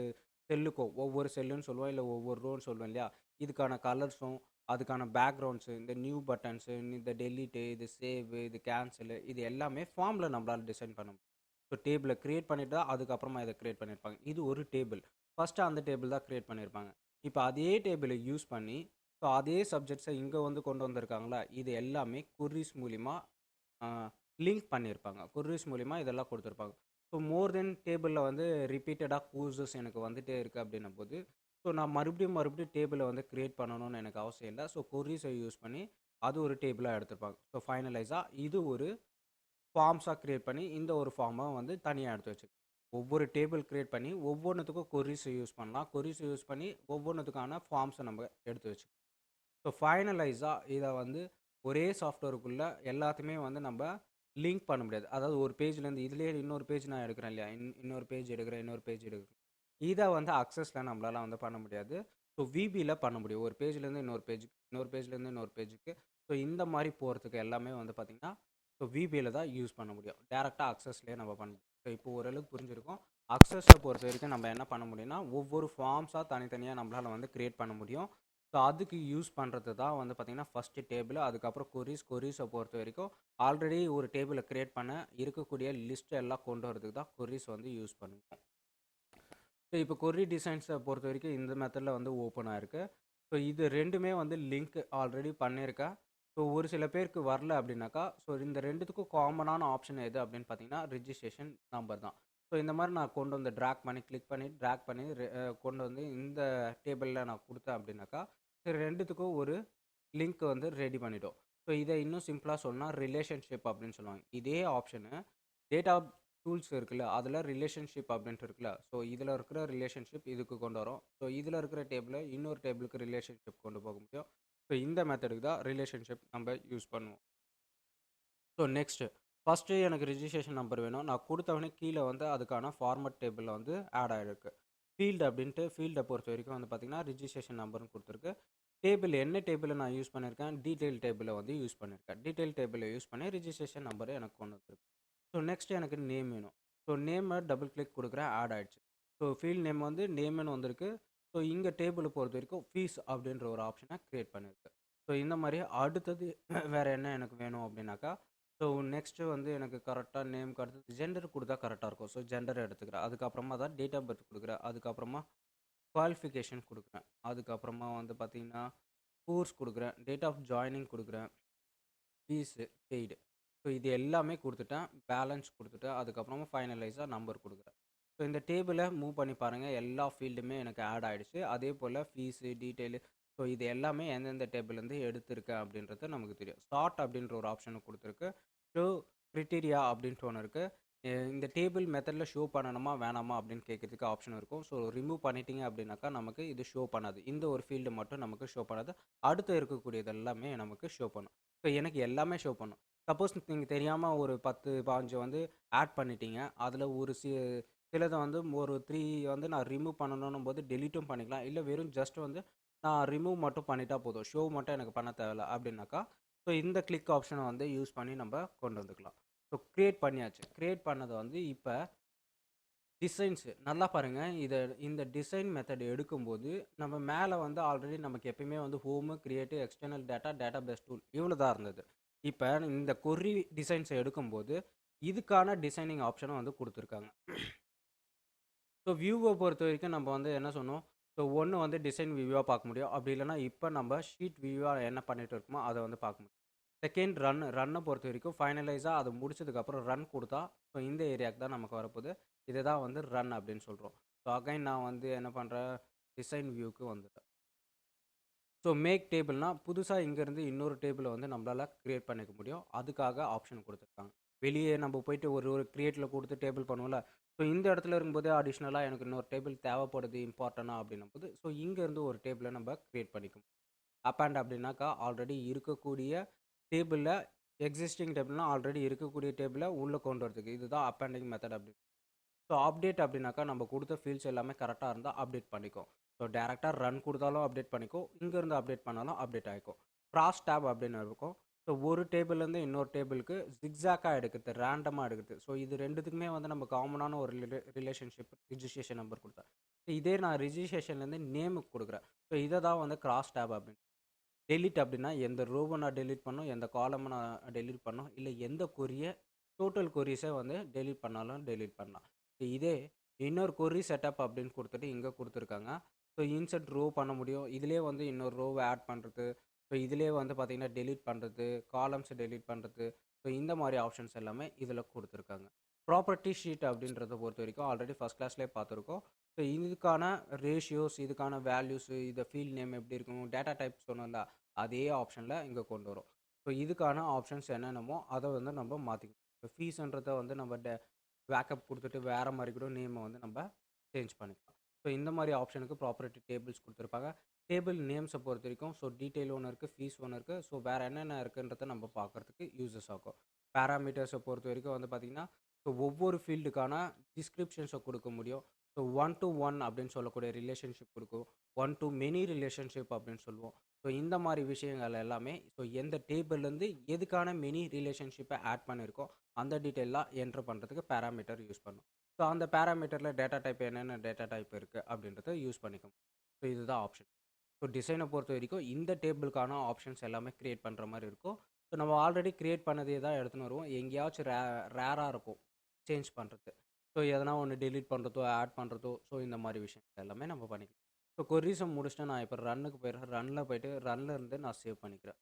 செல்லுக்கும் ஒவ்வொரு செல்லுன்னு சொல்லுவோம், இல்லை ஒவ்வொரு ரோன்னு சொல்லுவோம் இல்லையா, இதுக்கான கலர்ஸும் அதுக்கான பேக்ரவுண்ட்ஸு, இந்த நியூ பட்டன்ஸு, இந்த டெலீட்டு, இது சேவ், இது கேன்சலு, இது எல்லாமே ஃபார்மில் நம்மளால் டிசைன் பண்ண முடியும். ஸோ டேபிளை கிரியேட் பண்ணிவிட்டு தான் அதுக்கப்புறமா இதை கிரியேட் பண்ணியிருப்பாங்க. இது ஒரு டேபிள். ஃபஸ்ட்டு அந்த டேபிள் தான் கிரியேட் பண்ணியிருப்பாங்க. இப்போ அதே டேபிளை யூஸ் பண்ணி, ஸோ அதே சப்ஜெக்ட்ஸை இங்கே வந்து கொண்டு வந்திருக்காங்களா, இது எல்லாமே குர்ரீஸ் மூலிமா லிங்க் பண்ணியிருப்பாங்க. குர்ரீஸ் மூலிமா இதெல்லாம் கொடுத்துருப்பாங்க. ஸோ மோர் தென் டேபிளில் வந்து ரிப்பீட்டடாக கூசஸ் எனக்கு வந்துகிட்டே இருக்குது அப்படின்னும் போது, ஸோ நான் மறுபடியும் டேபிளை வந்து கிரியேட் பண்ணணும்னு எனக்கு அவசியம் இல்லை. ஸோ கொர்ரீஸை யூஸ் பண்ணி அது ஒரு டேபிளாக எடுத்துருப்பாங்க. ஸோ ஃபைனலைஸாக இது ஒரு ஃபார்ம்ஸாக கிரியேட் பண்ணி இந்த ஒரு ஃபார்மை வந்து தனியாக எடுத்து வச்சு ஒவ்வொரு டேபிள் கிரியேட் பண்ணி ஒவ்வொன்றுத்துக்கும் கொர்ரீஸை யூஸ் பண்ணலாம். கொர்ரீஸை யூஸ் பண்ணி ஒவ்வொன்றுத்துக்கான ஃபார்ம்ஸை நம்ம எடுத்து வச்சு ஸோ ஃபைனலைஸாக இதை வந்து ஒரே சாஃப்ட்வேருக்குள்ளே எல்லாத்தையுமே வந்து நம்ம லிங்க் பண்ண முடியாது. அதாவது ஒரு பேஜ்லேருந்து இதுலேயே இன்னொரு பேஜ் நான் எடுக்கிறேன் இல்லையா, இன்னொரு பேஜ் எடுக்கிறேன், இன்னொரு பேஜ் எடுக்கிறேன். இதை வந்து அக்சஸில் நம்மளால வந்து பண்ண முடியாது. ஸோ விபியில் பண்ண முடியும். ஒரு பேஜ்லேருந்து இன்னொரு பேஜுக்கு, இன்னொரு பேஜ்லேருந்து இன்னொரு பேஜுக்கு. ஸோ இந்த மாதிரி போகிறதுக்கு எல்லாமே வந்து பார்த்திங்கன்னா, ஸோ விபியில் தான் யூஸ் பண்ண முடியும். டேரெக்டாக அக்சஸ்லேயே நம்ம பண்ண முடியும். ஸோ இப்போ ஓரளவுக்கு புரிஞ்சிருக்கும். அக்சஸை பொறுத்த வரைக்கும் நம்ம என்ன பண்ண முடியும்னா, ஒவ்வொரு ஃபார்ம்ஸாக தனித்தனியாக நம்மளால் வந்து க்ரியேட் பண்ண முடியும். ஸோ அதுக்கு யூஸ் பண்ணுறது தான் வந்து பார்த்திங்கன்னா ஃபஸ்ட்டு டேபிள். அதுக்கப்புறம் கொரீஸை பொறுத்த வரைக்கும் ஆல்ரெடி ஒரு டேபிளை க்ரியேட் பண்ண இருக்கக்கூடிய லிஸ்ட் எல்லாம் கொண்டு வரதுக்கு தான் கொரீஸ் வந்து யூஸ் பண்ணுவோம். ஸோ இப்போ கொரி டிசைன்ஸை பொறுத்த வரைக்கும் இந்த மெத்தடில் வந்து ஓப்பன் ஆகிருக்கு. ஸோ இது ரெண்டுமே வந்து லிங்க் ஆல்ரெடி பண்ணியிருக்கேன். ஸோ ஒரு சில பேருக்கு வரல அப்படின்னாக்கா, ஸோ இந்த ரெண்டுத்துக்கும் காமனான ஆப்ஷன் எது அப்படின்னு பார்த்தீங்கன்னா ரிஜிஸ்ட்ரேஷன் நம்பர் தான். ஸோ இந்த மாதிரி நான் கொண்டு வந்து ட்ராக் பண்ணி கிளிக் பண்ணி ட்ராக் பண்ணி கொண்டு வந்து இந்த டேபிளில் நான் கொடுத்தேன் அப்படின்னாக்கா, சரி ரெண்டுத்துக்கும் ஒரு லிங்க் வந்து ரெடி பண்ணிட்டோம். ஸோ இதை இன்னும் சிம்பிளாக சொன்னால் ரிலேஷன்ஷிப் அப்படின்னு சொல்லுவாங்க. இதே ஆப்ஷனு டேட்டா டூல்ஸ் இருக்குல்ல, அதில் ரிலேஷன்ஷிப் அப்படின்ட்டு இருக்குல்ல, ஸோ இதில் இருக்கிற ரிலேஷன்ஷிப் இதுக்கு கொண்டு வரோம். ஸோ இதில் இருக்கிற டேபிளை இன்னொரு டேபிளுக்கு ரிலேஷன்ஷிப் கொண்டு போக முடியும். ஸோ இந்த மெத்தடுக்கு தான் ரிலேஷன்ஷிப் நம்ம யூஸ் பண்ணுவோம். ஸோ நெக்ஸ்ட்டு ஃபஸ்ட்டு எனக்கு ரிஜிஸ்ட்ரேஷன் நம்பர் வேணும். நான் கொடுத்தவொடனே கீழே வந்து அதுக்கான ஃபார்மட் டேபிளில் வந்து ஆட் ஆகிருக்கு. ஃபீல்டு அப்படின்ட்டு ஃபீல்டை பொறுத்த வரைக்கும் வந்து பார்த்திங்கன்னா ரிஜிஸ்ட்ரேஷன் நம்பர்னு கொடுத்துருக்கு. டேபிள் என்ன டேபிளை நான் யூஸ் பண்ணியிருக்கேன், டீட்டெயில் டேபிளை வந்து யூஸ் பண்ணியிருக்கேன். டீட்டெயில் டேபிளை யூஸ் பண்ணி ரிஜிஸ்ட்ரேஷன் நம்பரை எனக்கு கொண்டு வந்துருக்கு. ஸோ நெக்ஸ்ட் எனக்கு நேம் வேணும். ஸோ நேமை டபுள் கிளிக் கொடுக்குறேன், ஆட் ஆகிடுச்சு. ஸோ ஃபீல்ட் நேம் வந்து நேம்னு வந்திருக்கு. ஸோ இங்கே டேபிளை பொறுத்த வரைக்கும் ஃபீஸ் அப்படின்ற ஒரு ஆப்ஷனை க்ரியேட் பண்ணியிருக்கு. ஸோ இந்த மாதிரி அடுத்தது வேறு என்ன எனக்கு வேணும் அப்படின்னாக்கா, ஸோ நெக்ஸ்ட்டு வந்து எனக்கு கரெக்டாக நேம்க்கு அடுத்தது ஜெண்டர் கொடுத்தா கரெக்டாக இருக்கும். ஸோ ஜெண்டர் எடுத்துக்கிறேன். அதுக்கப்புறமா தான் டேட் ஆஃப் பர்த் கொடுக்குறேன். அதுக்கப்புறமா குவாலிஃபிகேஷன் கொடுக்குறேன். அதுக்கப்புறமா வந்து பார்த்திங்கன்னா கோர்ஸ் கொடுக்குறேன். டேட் ஆஃப் ஜாயினிங் கொடுக்குறேன். Fees paid. ஸோ இது எல்லாமே கொடுத்துட்டேன். பேலன்ஸ் கொடுத்துட்டேன். அதுக்கப்புறமா ஃபைனலைஸாக நம்பர் கொடுக்குறேன். ஸோ இந்த டேபிளை மூவ் பண்ணி பாருங்கள், எல்லா ஃபீல்டுமே எனக்கு ஆட் ஆகிடுச்சு. அதே போல் ஃபீஸு டீட்டெயிலு, ஸோ இது எல்லாமே எந்தெந்த டேபிள்லேருந்து எடுத்திருக்கேன் அப்படின்றது நமக்கு தெரியும். ஸ்டார்ட் அப்படின்ற ஒரு ஆப்ஷனை கொடுத்துருக்கு. ஷோ க்ரிட்டீரியா அப்படின்ட்டு ஒன்று இருக்குது. இந்த டேபிள் மெத்தடில் ஷோ பண்ணணுமா வேணாமா அப்படின்னு கேட்குறதுக்கு ஆப்ஷன் இருக்கும். ஸோ ரிமூவ் பண்ணிட்டீங்க அப்படின்னாக்கா நமக்கு இது ஷோ பண்ணாது. இந்த ஒரு ஃபீல்டு மட்டும் நமக்கு ஷோ பண்ணாது. அடுத்து இருக்கக்கூடியது எல்லாமே நமக்கு ஷோ பண்ணும். ஸோ எனக்கு எல்லாமே ஷோ பண்ணும். சப்போஸ் நீங்கள் தெரியாமல் ஒரு 10, 15 வந்து ஆட் பண்ணிட்டீங்க. அதில் ஒரு சிலதை வந்து ஒரு 3 வந்து நான் ரிமூவ் பண்ணணும் போது டெலீட்டும் பண்ணிக்கலாம். இல்லை வெறும் ஜஸ்ட் வந்து நான் ரிமூவ் மட்டும் பண்ணிட்டா போதும். ஷோ மட்டும் எனக்கு பண்ண தேவையில்ல அப்படின்னாக்கா, ஸோ இந்த கிளிக் ஆப்ஷனை வந்து யூஸ் பண்ணி நம்ம கொண்டு வந்துக்கலாம். ஸோ க்ரியேட் பண்ணியாச்சு. க்ரியேட் பண்ணதை வந்து இப்போ டிசைன்ஸு நல்லா பாருங்க. இந்த டிசைன் மெத்தட் எடுக்கும்போது, நம்ம மேல வந்து ஆல்ரெடி நமக்கு எப்பயுமே வந்து home, create, external data, database tool இவ்வளோ தான் இருந்தது. இப்ப இந்த கொரி டிசைன்ஸ எடுக்கும்போது, இதுக்கான டிசைனிங் ஆப்ஷனும் வந்து குடுத்துருக்காங்க. ஸோ வியூவ பொறுத்தவரைக்கும் நம்ம வந்து என்ன சொன்னோம்? ஸோ ஒண்ணு வந்து டிசைன் வியூவா பார்க்க முடியும். அப்படி இல்லன்னா, இப்ப நம்ம ஷீட் வியூவா என்ன பண்ணிட்டு இருக்கோமோ, அத வந்து பார்க்க முடியும். செகண்ட் ரன்ன பொறுத்தவரைக்கும் ஃபைனலைஸா அது முடிச்சதுக்கப்புறம் ரன் குடுத்தா, ஸோ இந்த ஏரியாக்கு தான் நமக்கு வரப்போது. இதுதான் வந்து ரன் அப்படின்னு சொல்றோம். ஸோ அகைன் நான் வந்து என்ன பண்றேன்? டிசைன் வியூக்கு வந்துட்டேன். ஸோ மேக் டேபிள்னா, புதுசா இங்கேருந்து இன்னொரு டேபிள வந்து நம்மளால கிரியேட் பண்ணிக்க முடியும். அதுக்காக ஆப்ஷன் குடுத்துருக்காங்க. வெளியே நம்ம போயிட்டு ஒரு ஒரு கிரியேட்ல குடுத்து டேபிள் பண்ணுவோம்ல. ஸோ இந்த இடத்துல இருக்கும்போதே அடிஷனலா எனக்கு இன்னொரு டேபிள் தேவைப்படுது இம்பார்ட்டன்ட்டா அப்படின்னும்போது, ஸோ இங்கேருந்து ஒரு டேபிள நம்ம கிரியேட் பண்ணிக்கணும். அப்பேண்ட் அப்படின்னாக்கா, ஆல்ரெடி இருக்கக்கூடிய டேபிள்ல எக்ஸிஸ்டிங் டேபிள்னா ஆல்ரெடி இருக்கக்கூடிய டேபிள உள்ள கொண்டு வரதுக்கு. இதுதான் அப்பெண்டிங் மெத்தட் அப்படி. ஸோ அப்டேட் அப்படின்னாக்கா, நம்ம குடுத்த ஃபீல்ட்ஸ் எல்லாமே கரெக்ட்டா இருந்தா அப்டேட் பண்ணிக்கும். ஸோ டைரக்ட்டா ரன் குடுத்தாலும் அப்டேட் பண்ணிக்கும். இங்கேருந்து அப்டேட் பண்ணாலும் அப்டேட் ஆயிக்கும். கிராஸ் டேப் அப்படின்னு இருக்கும். ஸோ ஒரு டேபிள்லேருந்து இன்னொரு டேபிளுக்கு ஜிக்ஸாக்கா எடுக்குறது, ரேண்டமா எடுக்குறது. ஸோ இது 2த்துக்குமே வந்து நம்ம காமனான ஒரு ரிலேஷன்ஷிப் ரிஜிஸ்ட்ரேஷன் நம்பர் குடுத்தேன். இதே நான் ரிஜிஸ்ட்ரேஷன்லேருந்து நேமுக்கு குடுக்குறேன். ஸோ இத தான் வந்து கிராஸ் டேப் அப்படின்னு. டெலீட் அப்படின்னா, எந்த ரோவ நான் டெலீட் பண்ணணும், எந்த காலம நான் டெலீட் பண்ணணும், இல்ல எந்த கொரிய டோட்டல் கொரீஸ வந்து டெலீட் பண்ணாலும் டெலீட் பண்ணலாம். இதே இன்னொரு கொரி செட்டப் அப்படின்னு குடுத்துட்டு இங்க குடுத்துருக்காங்க. ஸோ இன்சர்ட் ரோ பண்ண முடியும். இதிலேயே வந்து இன்னொரு ரோவ ஆட் பண்றது. ஸோ இதிலேயே வந்து பார்த்தீங்கன்னா, டெலீட் பண்றது, காலம்ஸ டெலீட் பண்றது. ஸோ இந்த மாரி ஆப்ஷன்ஸ் எல்லாமே இதில குடுத்துருக்காங்க. ப்ராப்பர்ட்டி ஷீட் அப்படின்றத பொறுத்தவரைக்கும் ஆல்ரெடி ஃபர்ஸ்ட் கிளாஸ்லயே பார்த்துருக்கோம். ஸோ இதுக்கான ரேஷியோஸ், இதுக்கான வேல்யூஸ், இத ஃபீல்ட் நேம் எப்படி இருக்கணும், டேட்டா டைப் சொன்னோம்ல, அதே ஆப்ஷன்ல இங்க கொண்டு வரும். ஸோ இதுக்கான ஆப்ஷன்ஸ் என்னென்னமோ அத வந்து நம்ம மாத்திக்கணும். இப்போ ஃபீஸ்ன்றத வந்து நம்ம பேக்கப் குடுத்துட்டு வேற மாரி கூட நேம வந்து நம்ம சேஞ்ச் பண்ணிக்கலாம். ஸோ இந்த மாரி ஆப்ஷனுக்கு ப்ராப்பர்ட்டி டேபிள்ஸ் குடுத்துருப்பாங்க. டேபிள் நேம்ஸ பொறுத்தவரைக்கும் ஸோ டீட்டெயில் ஒண்ணு இருக்கு, ஃபீஸ் ஒண்ணு இருக்கு. ஸோ வேற என்னென்ன இருக்குன்றத நம்ம பார்க்கறதுக்கு யூசஸ் ஆகும். பாராமீட்டர்ஸ பொறுத்தவரைக்கும் வந்து பார்த்தீங்கன்னா, ஸோ ஒவ்வொரு ஃபீல்டுக்கான டிஸ்கிரிப்ஷன்ஸ குடுக்க முடியும். ஸோ ஒன் டூ ஒன் அப்படின்னு சொல்லக்கூடிய ரிலேஷன்ஷிப் குடுக்கும். ஒன் டூ மெனி ரிலேஷன்ஷிப் அப்படின்னு சொல்லுவோம். ஸோ இந்த மாரி விஷயங்கள் எல்லாமே ஸோ எந்த டேபிள்லேருந்து எதுக்கான மெனி ரிலேஷன்ஷிப்ப ஆட் பண்ணியிருக்கோம், அந்த டீட்டெயில்லாம் என்டர் பண்ணுறதுக்கு பாராமீட்டர் யூஸ் பண்ணணும். ஸோ அந்த பாராமீட்டர்ல டேட்டா டைப் என்னென்ன டேட்டா டைப் இருக்கு அப்படின்றத யூஸ் பண்ணிக்கும். ஸோ இதுதான் ஆப்ஷன். ஸோ டிசைனை பொறுத்தவரைக்கும் இந்த டேபிளுக்கான ஆப்ஷன்ஸ் எல்லாமே கிரியேட் பண்ணுற மாரி இருக்கும். ஸோ நம்ம ஆல்ரெடி கிரியேட் பண்ணதே தான் எடுத்துன்னு வருவோம். எங்கேயாச்சும் ரேரா இருக்கும் சேஞ்ச் பண்ணுறது. ஸோ எதனா ஒண்ணு டெலீட் பண்ணுறதோ, ஆட் பண்ணுறதோ, ஸோ இந்த மாரி விஷயங்கள் எல்லாமே நம்ம பண்ணிக்கலாம். ஸோ கொரீஸ முடிச்சுட்டு நான் இப்போ ரன்னுக்கு போயிடுறேன். ரன்ல போயிட்டு ரன்ல இருந்து நான் சேவ் பண்ணிக்கிறேன்.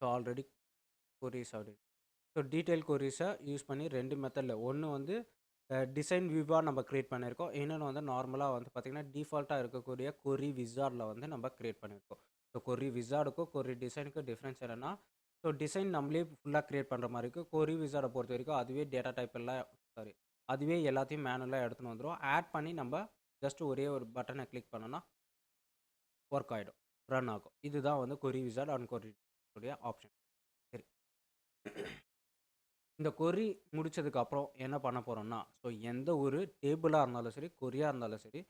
ஸோ ஆல்ரெடி கொரீஸ் அப்படி. ஸோ டீட்டெயில் கொரீஸை யூஸ் பண்ணி 2 மெத்தடில் ஒன்று வந்து டிசைன் வியூவாக நம்ம கிரியேட் பண்ணியிருக்கோம். இன்னொன்று வந்து நார்மலாக வந்து பார்த்திங்கன்னா டிஃபால்ட்டாக இருக்கக்கூடிய கொரி விசார்டில் வந்து நம்ம கிரியேட் பண்ணியிருக்கோம். ஸோ கொரி விசார்டுக்கும் கொரி டிசைனுக்கும் டிஃப்ரென்ஸ் என்னென்னா, ஸோ டிசைன் நம்மளே ஃபுல்லாக கிரியேட் பண்ணுற மாதிரி இருக்குது. கொரி விசார்டை பொறுத்த வரைக்கும் அதுவே டேட்டா டைப் எல்லாம் சாரி அதுவே எல்லாத்தையும் மேனுவலாக எடுத்துன்னு வந்துடும். ஆட் பண்ணி நம்ம ஜஸ்ட் ஒரே ஒரு பட்டனை கிளிக் பண்ணோன்னா ஒர்க் ஆகிடும், ரன் ஆகும். இதுதான் வந்து கொரி விசார்ட் அண்ட் கொரி உடைய ஆப்ஷன். சரி, இந்த கொரி முடிச்சதுக்கப்புறம் என்ன பண்ண போறோம்னா, ஸோ எந்த ஒரு டேபிளா இருந்தாலும் சரி, கொரியா இருந்தாலும் சரி,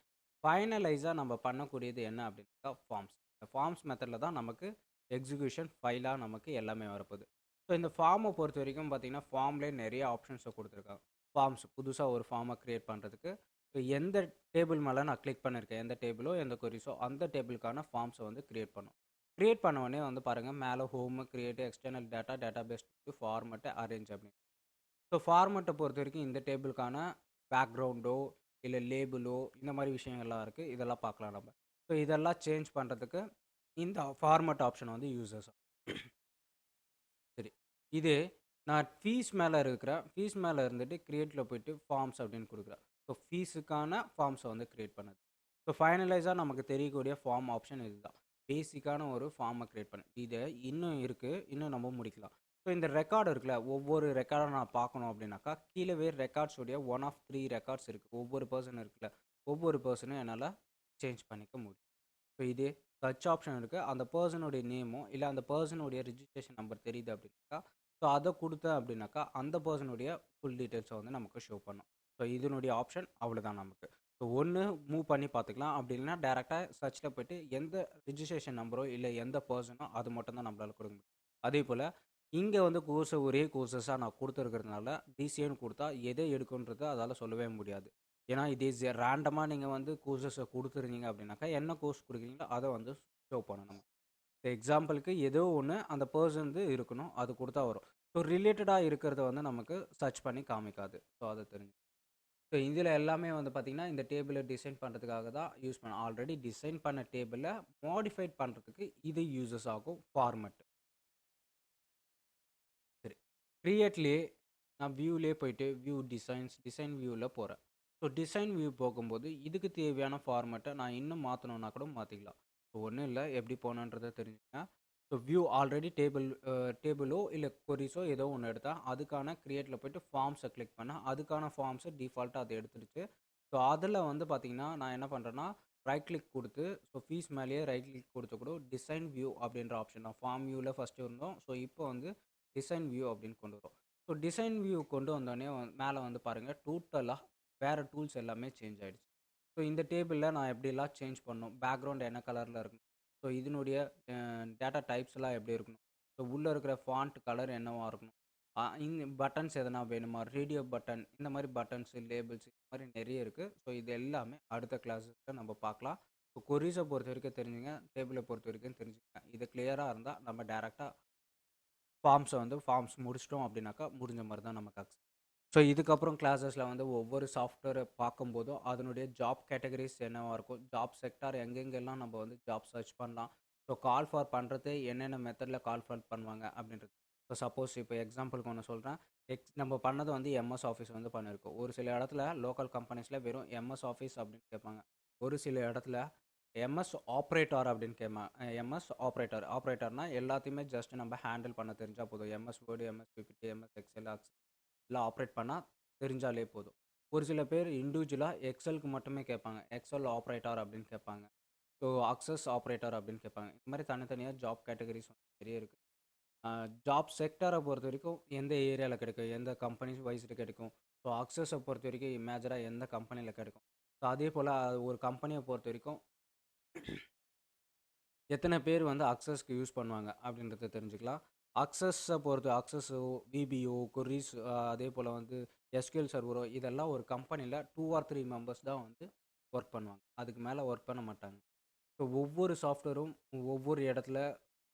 ஃபைனலைஸா நம்ம பண்ணக்கூடியது என்ன அப்படின்னா ஃபார்ம்ஸ். இந்த ஃபார்ம்ஸ் மெத்தட்ல தான் நமக்கு எக்ஸிக்யூஷன் ஃபைலா நமக்கு எல்லாமே வரப்போகுது. ஸோ இந்த ஃபார்மை பொறுத்தவரைக்கும் பார்த்தீங்கன்னா, ஃபார்ம்லேயே நிறைய ஆப்ஷன்ஸ குடுத்துருக்காங்க. ஃபார்ம்ஸ் புதுசா ஒரு ஃபார்ம கிரியேட் பண்றதுக்கு, ஸோ எந்த டேபிள் மேல நான் கிளிக் பண்ணியிருக்கேன், எந்த டேபிளோ, எந்த கொரிஸோ அந்த டேபிளுக்கான ஃபார்ம்ஸ வந்து கிரியேட் பண்ணும். கிரியேட் பண்ண உடனே வந்து பாருங்க, மேல home, create, external data, database, format, arrange அப்படின்னு. ஸோ ஃபார்மேட்டை பொறுத்தவரைக்கும் இந்த டேபிளுக்கான பேக்ரவுண்டோ, இல்ல லேபிளோ இந்த மாரி விஷயங்கள்லாம் இருக்கு. இதெல்லாம் பார்க்கலாம் நம்ம. ஸோ இதெல்லாம் சேஞ்ச் பண்றதுக்கு இந்த ஃபார்மேட் ஆப்ஷன் வந்து யூசஸ் சரி. இதே நான் ஃபீஸ் மேல இருந்துட்டு கிரியேட்ல போயிட்டு ஃபார்ம்ஸ் அப்படின்னு குடுக்குறேன். ஸோ ஃபீஸுக்கான ஃபார்ம்ஸ வந்து கிரியேட் பண்ணுது. ஸோ ஃபைனலைஸா நமக்கு தெரியக்கூடிய ஃபார்ம் ஆப்ஷன் இதுதான். பேசிக்கான ஒரு ஃபார்ம கிரியேட் பண்ணு. இது இன்னும் இருக்கு. இன்னும் நம்ம முடிக்கலாம். ஸோ இந்த ரெக்கார்ட் இருக்குல்ல, ஒவ்வொரு ரெக்கார்டா நான் பார்க்கணும் அப்படின்னாக்கா, கீழவே ரெக்கார்ட்ஸ் உடைய ஒன் ஆஃப் 3 ரெக்கார்ட்ஸ் இருக்கு. ஒவ்வொரு பெர்சன் இருக்குல்ல, ஒவ்வொரு பெர்சனும் என்னால சேஞ்ச் பண்ணிக்க முடியும். ஸோ இதே சர்ச் ஆப்ஷன் இருக்கு. அந்த பெர்சனுடைய நேமோ, இல்ல அந்த பெர்சனுடைய ரிஜிஸ்ட்ரேஷன் நம்பர் தெரியுது அப்படின்னாக்கா, ஸோ அத குடுத்தேன் அப்படின்னாக்கா, அந்த பெர்சனுடைய ஃபுல் டீட்டெயில்ஸ வந்து நமக்கு ஷோ பண்ணும். ஸோ இதனுடைய ஆப்ஷன் அவ்வளோதான் நமக்கு. ஸோ ஒண்ணு மூவ் பண்ணி பார்த்துக்கலாம். அப்படி இல்லைனா டைரக்ட்டா சர்ச்ல போயிட்டு எந்த ரிஜிஸ்ட்ரேஷன் நம்பரோ, இல்ல எந்த பெர்சனோ அது மட்டும் தான் நம்மளால கொடுக்க முடியும். அதேபோல இங்கே வந்து கோர்ஸை ஒரே கோர்சஸாக நான் கொடுத்துருக்கிறதுனால டிசிஏன்னு கொடுத்தா எதை எடுக்குன்றது அதால் சொல்லவே முடியாது. ஏன்னா இதே ரேண்டமாக நீங்கள் வந்து கோர்சஸை கொடுத்துருந்தீங்க அப்படின்னாக்கா என்ன கோர்ஸ் கொடுக்குறீங்களோ அதை வந்து ஷோ பண்ணணும். எக்ஸாம்பிளுக்கு ஏதோ ஒன்று அந்த பர்சன் வந்து இருக்கணும், அது கொடுத்தா வரும். ஸோ ரிலேட்டடாக இருக்கிறத வந்து நமக்கு சர்ச் பண்ணி காமிக்காது. ஸோ அதை தெரிஞ்சு ஸோ இதில் எல்லாமே வந்து பார்த்திங்கன்னா இந்த டேபிளை டிசைன் பண்ணுறதுக்காக தான் யூஸ் பண்ண. ஆல்ரெடி டிசைன் பண்ண டேபிளை மாடிஃபைட் பண்ணுறதுக்கு இது யூசஸ் ஆகும் ஃபார்மட். சரி, கிரியேட்லேயே நான் வியூலேயே போயிட்டு வியூ டிசைன் வியூவில் போகிறேன். ஸோ டிசைன் வியூ போகும்போது இதுக்கு தேவையான ஃபார்மேட்டை நான் இன்னும் மாற்றணுன்னா கூட மாற்றிக்கலாம். ஸோ ஒன்றும் இல்லை, எப்படி போகணுன்றதை தெரிஞ்சுங்க. ஸோ வியூ ஆல்ரெடி டேபிளோ இல்லை கொரிஸோ ஏதோ ஒன்று எடுத்தால் அதுக்கான கிரியேட்டில் போயிட்டு ஃபார்ம்ஸை கிளிக் பண்ணால் அதுக்கான ஃபார்ம்ஸை டிஃபால்ட்டாக அதை எடுத்துடுச்சு. ஸோ அதில் வந்து பார்த்திங்கன்னா நான் என்ன பண்ணுறேன்னா ரைட் கிளிக் கொடுத்து, ஸோ ஃபீஸ் மேலேயே ரைட் கிளிக் கொடுத்து கூட டிசைன் வியூ அப்படின்ற ஆப்ஷன் தான். ஃபார்ம் வியூவில் ஃபஸ்ட்டு இருந்தோம். ஸோ இப்போ வந்து டிசைன் வியூ அப்படின்னு கொண்டு வரும். ஸோ டிசைன் வியூ கொண்டு வந்தோடனே மேலே வந்து பாருங்கள் டோட்டலாக வேறு டூல்ஸ் எல்லாமே சேஞ்ச் ஆகிடுச்சு. ஸோ இந்த டேபிளில் நான் எப்படிலாம் சேஞ்ச் பண்ணணும், பேக்ரவுண்ட் என்ன கலரில் இருக்கணும், ஸோ இதனுடைய டேட்டா டைப்ஸ்லாம் எப்படி இருக்கணும், ஸோ உள்ளே இருக்கிற ஃபாண்ட் கலர் என்னவாக இருக்கணும், இந்த பட்டன்ஸ் எதனா வேணுமா, ரேடியோ பட்டன், இந்த மாதிரி பட்டன்ஸு லேபிள்ஸ் இந்த மாதிரி நிறைய இருக்குது. ஸோ இது எல்லாமே அடுத்த கிளாஸஸில் நம்ம பார்க்கலாம். ஸோ கொரிஸை பொறுத்த வரைக்கும் தெரிஞ்சுங்க, டேபிளை பொறுத்த வரைக்கும் தெரிஞ்சுங்க. இது கிளியராக இருந்தால் நம்ம டேரெக்டாக ஃபார்ம்ஸ் முடிச்சிட்டோம் அப்படின்னாக்கா முடிஞ்ச மாதிரி தான் நமக்கு அக்சஸ். ஸோ இதுக்கப்புறம் கிளாஸஸில் வந்து ஒவ்வொரு சாஃப்ட்வேரை பார்க்கும்போதும் அதனுடைய ஜாப் கேட்டகரிஸ் என்னவாக இருக்கும், ஜாப் செக்டார் எங்கெங்கெல்லாம் நம்ம வந்து ஜாப் சர்ச் பண்ணலாம், ஸோ கால் ஃபார் பண்ணுறது என்னென்ன மெத்தடில் கால் ஃபார் பண்ணுவாங்க அப்படின்றது. ஸோ சப்போஸ் இப்போ எக்ஸாம்பிளுக்கு ஒன்று சொல்கிறேன். நம்ம பண்ணது வந்து எம்எஸ் ஆஃபீஸ் வந்து பண்ணியிருக்கோம். ஒரு சில இடத்துல லோக்கல் கம்பெனிஸில் வெறும் எம்எஸ் ஆஃபீஸ் அப்படின்னு கேட்பாங்க. ஒரு சில இடத்துல எம்எஸ் ஆப்ரேட்டர் அப்படின்னு கேட்பாங்க. எம்எஸ் ஆப்ரேட்டர்னா எல்லாத்தையுமே ஜஸ்ட் நம்ம ஹேண்டில் பண்ண தெரிஞ்சால் போதும். MS Word, MS PPT, MS Excel எல்லாம் ஆப்ரேட் பண்ணால் தெரிஞ்சாலே போதும். ஒரு சில பேர் இண்டிவிஜுவலாக எக்ஸலுக்கு மட்டுமே கேட்பாங்க. எக்ஸல் ஆப்ரேட்டர் அப்படின்னு கேட்பாங்க. ஸோ அக்சஸ் ஆப்ரேட்டர் அப்படின்னு கேட்பாங்க. இந்த மாதிரி தனித்தனியாக ஜாப் கேட்டகரிஸ் நிறைய இருக்குது. ஜாப் செக்டரை பொறுத்த வரைக்கும் எந்த ஏரியாவில் கிடைக்கும், எந்த கம்பெனிஸ் வைஸில் கிடைக்கும். ஸோ அக்சஸை பொறுத்த வரைக்கும் மேஜராக எந்த கம்பெனியில் கிடைக்கும். ஸோ அதே போல் ஒரு கம்பெனியை பொறுத்த வரைக்கும் எத்தனை பேர் வந்து அக்சஸ்க்கு யூஸ் பண்ணுவாங்க அப்படின்றத தெரிஞ்சுக்கலாம். அக்சஸை பொறுத்து அக்சஸோ, விபிஓ, கொரிஸ், அதே போல் வந்து எஸ்கியூஎல் சர்வரோ இதெல்லாம் ஒரு கம்பெனியில் 2 ஆர் 3 மெம்பர்ஸ் தான் வந்து ஒர்க் பண்ணுவாங்க. அதுக்கு மேலே ஒர்க் பண்ண மாட்டாங்க. ஸோ ஒவ்வொரு சாஃப்ட்வேரும் ஒவ்வொரு இடத்துல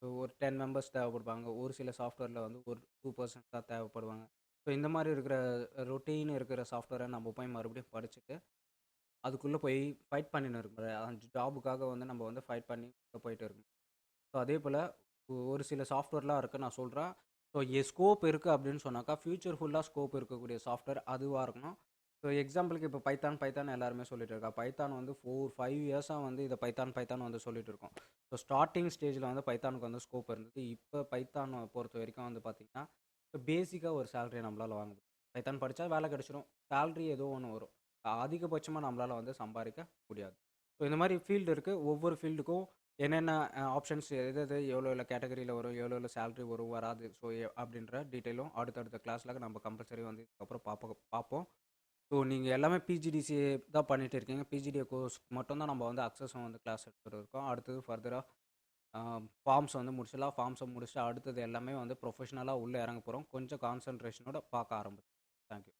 ஒரு 10 மெம்பர்ஸ் தேவைப்படுவாங்க. ஒரு சில சாஃப்ட்வேரில் வந்து ஒரு 2 பர்சன்ஸ் தான் தேவைப்படுவாங்க. ஸோ இந்த மாதிரி இருக்கிற ரொட்டீன் இருக்கிற சாஃப்ட்வேரை நம்ம போய் மறுபடியும் படிச்சுட்டு அதுக்குள்ளே போய் ஃபைட் பண்ணின்னு இருக்கோம். அந்த ஜாபுக்காக வந்து நம்ம வந்து ஃபைட் பண்ணி போயிட்டு இருக்கோம். ஸோ அதே போல் ஒரு சில சாஃப்ட்வேர்லாம் இருக்குது நான் சொல்கிறேன். ஸோ ஸ்கோப் இருக்குது அப்படின்னு சொன்னாக்கா ஃப்யூச்சர் ஃபுல்லாக ஸ்கோப் இருக்கக்கூடிய சாஃப்ட்வேர் அதுவாக இருக்கணும். ஸோ எக்ஸாம்பிளுக்கு இப்போ பைத்தான் எல்லாருமே சொல்லிட்டு இருக்கா. பைத்தான் வந்து 4-5 இயர்ஸாக வந்து இதை பைத்தான் வந்து சொல்லிட்டு இருக்கோம். ஸோ ஸ்டார்டிங் ஸ்டேஜில் வந்து பைத்தானுக்கு வந்து ஸ்கோப் இருந்தது. இப்போ பைத்தான் பொறுத்த வரைக்கும் வந்து பார்த்திங்கன்னா இப்போ பேசிக்காக ஒரு சேலரி நம்மளால் வாங்க முடியும். பைத்தான் படித்தா வேலை கிடச்சிரும், சேலரி ஏதோ ஒன்று வரும். அதிகபட்சமாக நம்மளால் வந்து சம்பாதிக்க முடியாது. ஸோ இந்த மாதிரி ஃபீல்டு இருக்குது. ஒவ்வொரு ஃபீல்டுக்கும் என்னென்ன ஆப்ஷன்ஸ் எது எது எவ்வளோ கேட்டகரியில் வரும், எவ்வளோ சேலரி வரும் வராது, ஸோ அப்படின்ற டீட்டெயிலும் அடுத்தடுத்த கிளாஸில் நம்ம கம்பல்சரி வந்து இதுக்கப்புறம் பார்ப்போம். ஸோ நீங்கள் எல்லாமே பிஜிடிசிஏ தான் பண்ணிகிட்டு இருக்கீங்க. பிஜிடிஏ கோர்ஸ் மட்டும் தான் நம்ம வந்து அக்சஸும் வந்து கிளாஸ் எடுத்துகிட்டு இருக்கோம். அடுத்தது ஃபர்தராக ஃபார்ம்ஸ் வந்து முடிச்சிடலாம். ஃபார்ம்ஸை முடிச்சுட்டு அடுத்தது எல்லாமே வந்து ப்ரொஃபஷனலாக உள்ளே இறங்க போகிறோம். கொஞ்சம் கான்சன்ட்ரேஷனோட பார்க்க ஆரம்பிச்சோம். தேங்க்யூ.